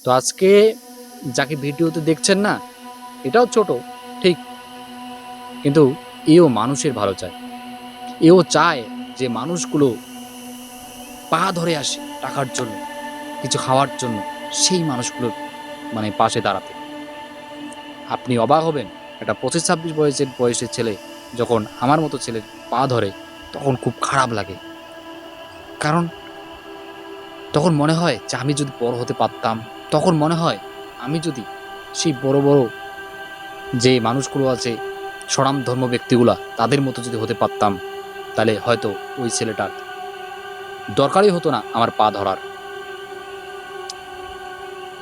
তো আজকে যাকে ভিডিওতে দেখছেন না, এটাও ছোট ঠিক, কিন্তু এও মানুষের ভালো চায়। এও চায় যে মানুষগুলো পা ধরে আসে টাকার জন্য, কিছু খাওয়ার জন্য, সেই মানুষগুলোর পাশে দাঁড়াতে। আপনি অবাক হবেন, একটা 25-26 বয়সের ছেলে যখন আমার মতো ছেলের পা ধরে, তখন খুব খারাপ লাগে। কারণ তখন মনে হয় যে আমি যদি বড় হতে পারতাম, তখন মনে হয় আমি যদি সেই বড়, বড় যে মানুষগুলো আছে, স্বনামধন্য ব্যক্তিগুলা, তাদের মতো যদি হতে পারতাম, তাহলে হয়তো ওই ছেলেটার দরকারই হতো না আমার পা ধরার।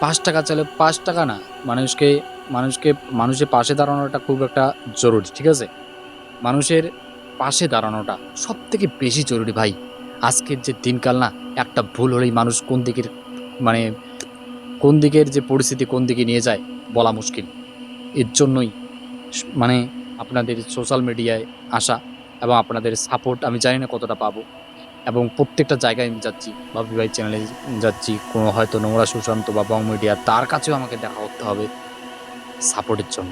৳৫ চাইলে ৳৫ না, মানুষকে মানুষকে মানুষের পাশে দাঁড়ানোটা খুব একটা জরুরি। ঠিক আছে? মানুষের পাশে দাঁড়ানোটা সবথেকে বেশি জরুরি ভাই। আজকের যে দিনকাল না, একটা ভুল হলেই মানুষ মানে কোন দিকের যে পরিস্থিতি কোন দিকে নিয়ে যায় বলা মুশকিল। এর জন্যই মানে আপনাদের সোশ্যাল মিডিয়ায় আসা এবং আপনাদের সাপোর্ট আমি জানি না কতটা পাবো। এবং প্রত্যেকটা জায়গায় আমি যাচ্ছি, বাপি ভাই চ্যানেলে যাচ্ছি, কোনো হয়তো নোংরা সুশান্ত বা বং মিডিয়া, তার কাছেও আমাকে দেখা করতে হবে সাপোর্টের জন্য।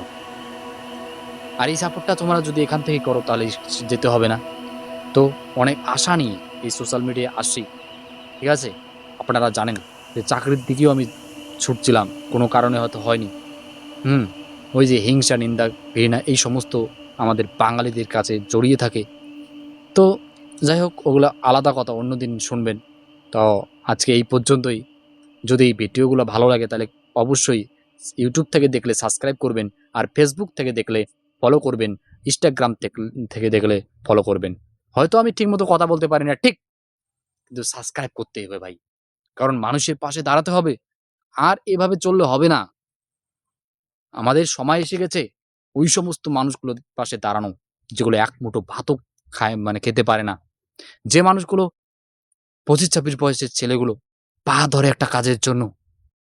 আর এই সাপোর্টটা তোমরা যদি এখান থেকে করো তাহলে যেতে হবে না। তো অনেক আশা নিয়ে এই সোশ্যাল মিডিয়ায় আসি। ঠিক আছে? আপনারা জানেন যে চাকরির দিকেও আমি ছুটছিলাম। কোনো কারণে হয়তো হয়নি। হুম? ওই যে হিংসা, নিন্দা, ঘৃণা এই সমস্ত আমাদের বাঙালিদের কাছে জড়িয়ে থাকে। তো যাই হোক, ওগুলা আলাদা কথা, অন্যদিন শুনবেন। তো আজকে এই পর্যন্তই। যদি এই ভিডিওগুলো ভালো লাগে তাহলে অবশ্যই ইউটিউব থেকে দেখলে সাবস্ক্রাইব করবেন, আর ফেসবুক থেকে দেখলে ফলো করবেন, ইনস্টাগ্রাম থেকে দেখলে ফলো করবেন। হয়তো আমি ঠিকমতো কথা বলতে পারি না ঠিক, কিন্তু সাবস্ক্রাইব করতেই হবে ভাই। কারণ মানুষের পাশে দাঁড়াতে হবে। আর এভাবে চললে হবে না। আমাদের সময় এসে গেছে ওই সমস্ত মানুষগুলোর পাশে দাঁড়ানো, যেগুলো এক মুঠো ভাতও খায় খেতে পারে না। যে মানুষগুলো 25-26 বয়সের ছেলেগুলো পা ধরে একটা কাজের জন্য